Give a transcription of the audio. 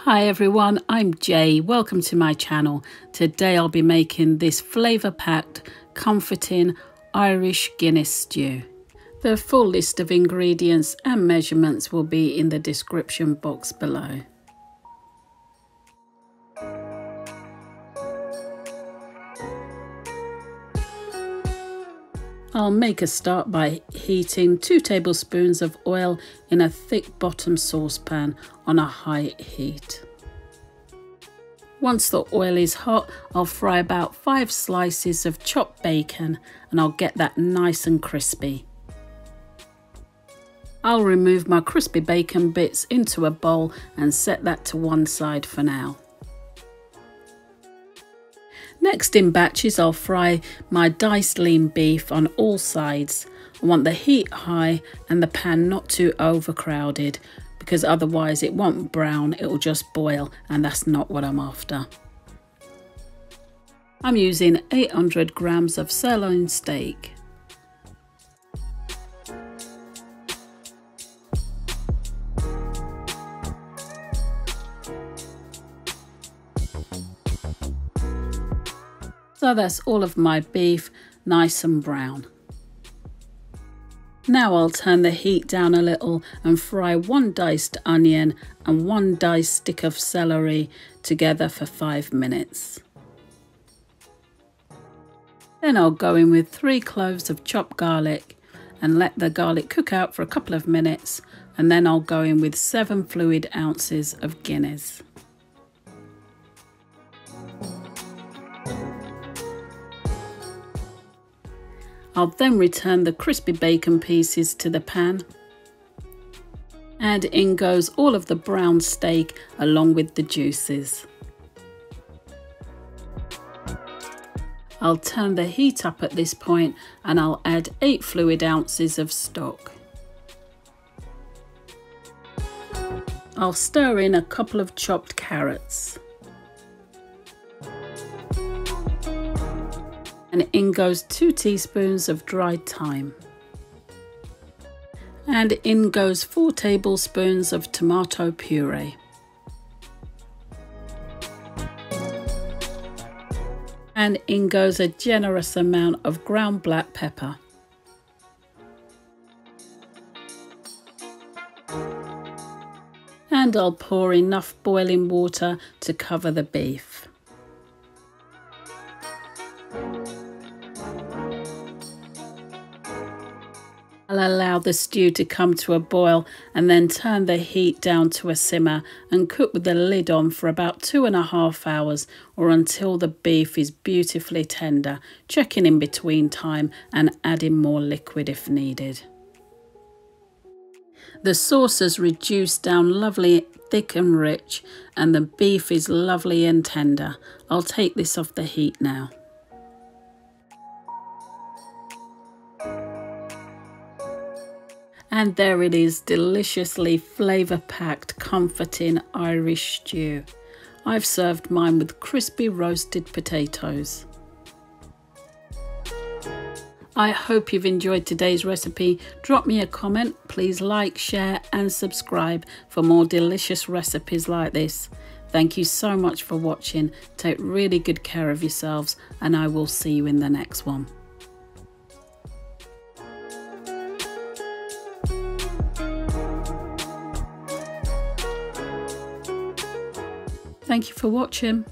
Hi everyone, I'm Jay. Welcome to my channel. Today I'll be making this flavour-packed, comforting Irish Guinness stew. The full list of ingredients and measurements will be in the description box below. I'll make a start by heating 2 tablespoons of oil in a thick bottom saucepan on a high heat. Once the oil is hot, I'll fry about 5 slices of chopped bacon and I'll get that nice and crispy. I'll remove my crispy bacon bits into a bowl and set that to one side for now. Next, in batches, I'll fry my diced lean beef on all sides. I want the heat high and the pan not too overcrowded, because otherwise it won't brown, it'll just boil, and that's not what I'm after. I'm using 800 grams of sirloin steak. So that's all of my beef, nice and brown. Now I'll turn the heat down a little and fry 1 diced onion and 1 diced stick of celery together for 5 minutes. Then I'll go in with 3 cloves of chopped garlic and let the garlic cook out for a couple of minutes, and then I'll go in with 7 fluid ounces of Guinness. I'll then return the crispy bacon pieces to the pan, and in goes all of the brown steak along with the juices. I'll turn the heat up at this point and I'll add 8 fluid ounces of stock. I'll stir in a couple of chopped carrots. And in goes 2 teaspoons of dried thyme. And in goes 4 tablespoons of tomato puree. And in goes a generous amount of ground black pepper. And I'll pour enough boiling water to cover the beef. I'll allow the stew to come to a boil and then turn the heat down to a simmer and cook with the lid on for about 2.5 hours, or until the beef is beautifully tender, checking in between time and adding more liquid if needed. The sauce has reduced down lovely thick and rich, and the beef is lovely and tender. I'll take this off the heat now. And there it is, deliciously flavour-packed, comforting Irish stew. I've served mine with crispy roasted potatoes. I hope you've enjoyed today's recipe. Drop me a comment. Please like, share and subscribe for more delicious recipes like this. Thank you so much for watching. Take really good care of yourselves, and I will see you in the next one. Thank you for watching.